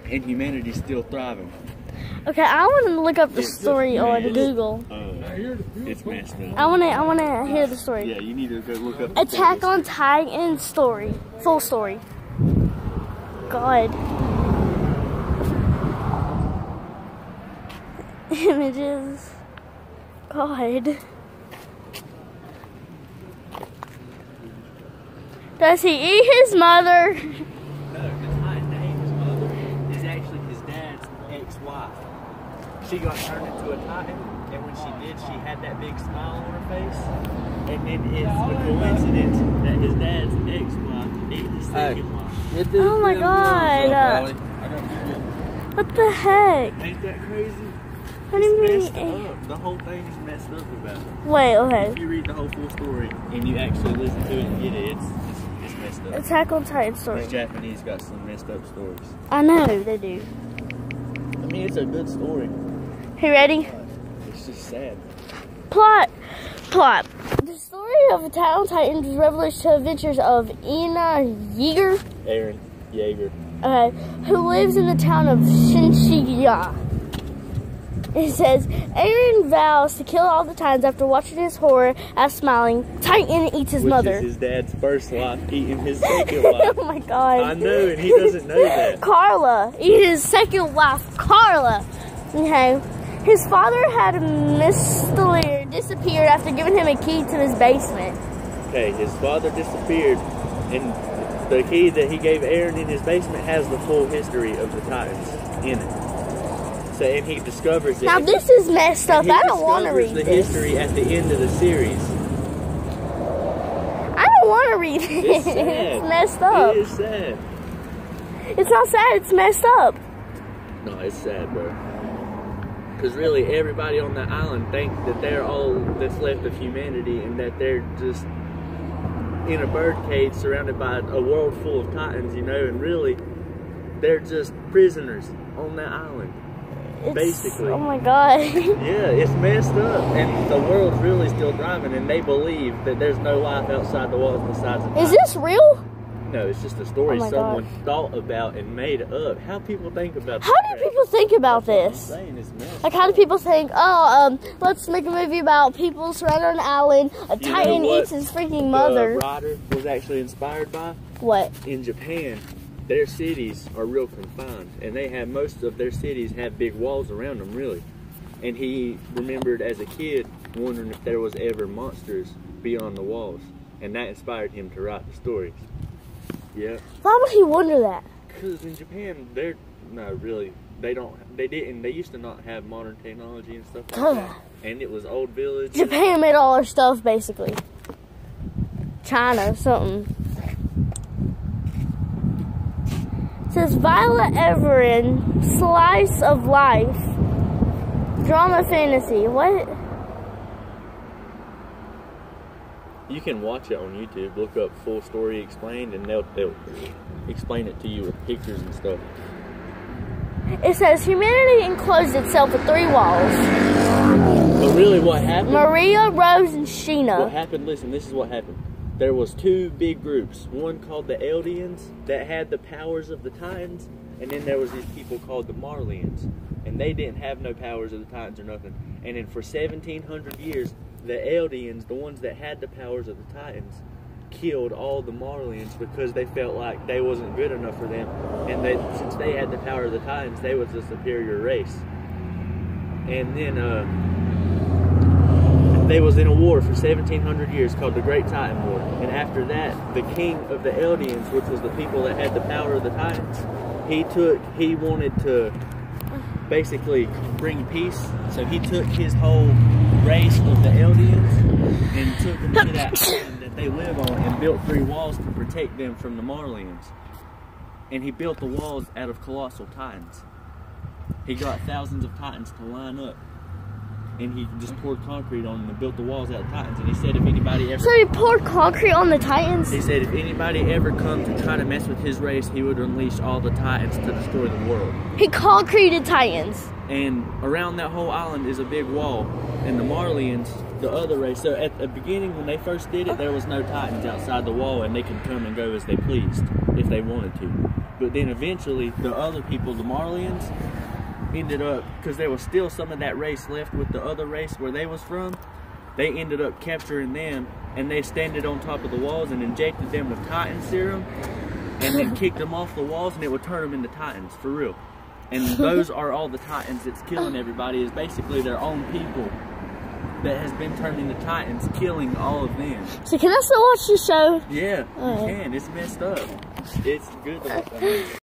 and humanity's still thriving. Okay, I want to look up the story on Google. It's messed up. I want to hear the story. Yeah, you need to go look up. Attack on Titan story, full story. God. Images. God. Does he eat his mother? No, the Titan that ate his mother is actually his dad's ex-wife. She got turned into a Titan, and when she did, she had that big smile on her face. And then it's a coincidence that his dad's ex-wife ate his second wife. Oh my God. What the heck? Ain't that crazy? What do you mean? Messed up. The whole thing's messed up about it. Wait, okay. If you read the whole full story and you actually listen to it and get it, it's messed up. Attack on Titan story. These Japanese got some messed up stories. I know, they do. I mean, it's a good story. You ready? It's just sad. Plot. The story of Attack on Titan's revolutionary adventures of Eren Yeager, who lives in the town of Shinshiya. It says, Eren vows to kill all the Titans after watching his horror at smiling. Titan eats his mother. Which is his dad's first wife eating his second wife. Oh my God. I know, and he doesn't know that. Carla. Eat his second wife, Carla. Okay. His father had mysteriously disappeared after giving him a key to his basement. Okay, his father disappeared, and the key that he gave Eren in his basement has the full history of the Titans in it. So, and he discovers it. Now this is messed up. I don't want to read the this. history at the end of the series. I don't want to read it. It's sad. It's messed up. It is sad. It's not sad. It's messed up. No, it's sad, bro. Because really, everybody on that island think that they're all that's left of humanity, and that they're just in a bird cage surrounded by a world full of Titans, you know. And really, they're just prisoners on that island. Basically. Oh my God. Yeah, it's messed up, and the world's really still thriving, and they believe that there's no life outside the walls besides the Is this real? No, it's just a story someone God. thought about and made up. How people think about How do people think about this? Like, how do people think, oh, let's make a movie about people surrounded on an island, a Titan eats his freaking mother. The writer was actually inspired by? What? In Japan, their cities are real confined, and they have, most of their cities have big walls around them, really. And he remembered as a kid wondering if there was ever monsters beyond the walls, and that inspired him to write the stories. Yeah. Why would he wonder that? Because in Japan, they used to not have modern technology and stuff like that. And it was old villages. Japan made all our stuff, basically. China, something. It says Violet Everin, Slice of Life, Drama Fantasy. What? You can watch it on YouTube. Look up Full Story Explained, and they'll explain it to you with pictures and stuff. It says humanity enclosed itself with 3 walls. But really, what happened? Maria, Rose, and Sheena. What happened? Listen, this is what happened. There was 2 big groups. One called the Eldians that had the powers of the Titans, and then there was these people called the Marlians, and they didn't have no powers of the Titans or nothing. And then for 1,700 years, the Eldians, the ones that had the powers of the Titans, killed all the Marlians because they felt like they wasn't good enough for them, and since they had the power of the Titans, they was a superior race. And then they was in a war for 1,700 years called the Great Titan War. And after that, the king of the Eldians, which was the people that had the power of the Titans, he wanted to basically bring peace. So he took his whole race of the Eldians and took them to that island that they live on and built 3 walls to protect them from the Marlians. And he built the walls out of colossal Titans. He got thousands of Titans to line up, and he just poured concrete on them and built the walls out of Titans. And he said if anybody ever... So he poured concrete on the Titans? He said if anybody ever comes and try to mess with his race, he would unleash all the Titans to destroy the world. He concreted Titans. And around that whole island is a big wall. And the Marlians, the other race, so at the beginning when they first did it, there was no Titans outside the wall, and they could come and go as they pleased if they wanted to. But then eventually, the other people, the Marlians, ended up, because there was still some of that race left with the other race where they was from, they ended up capturing them, and they standed on top of the walls and injected them with Titan serum, and then kicked them off the walls, and it would turn them into Titans, for real. And those are all the Titans that's killing everybody, is basically their own people that has been turned into Titans, killing all of them. So can I still watch the show? Yeah, you can. It's messed up. It's good to watch.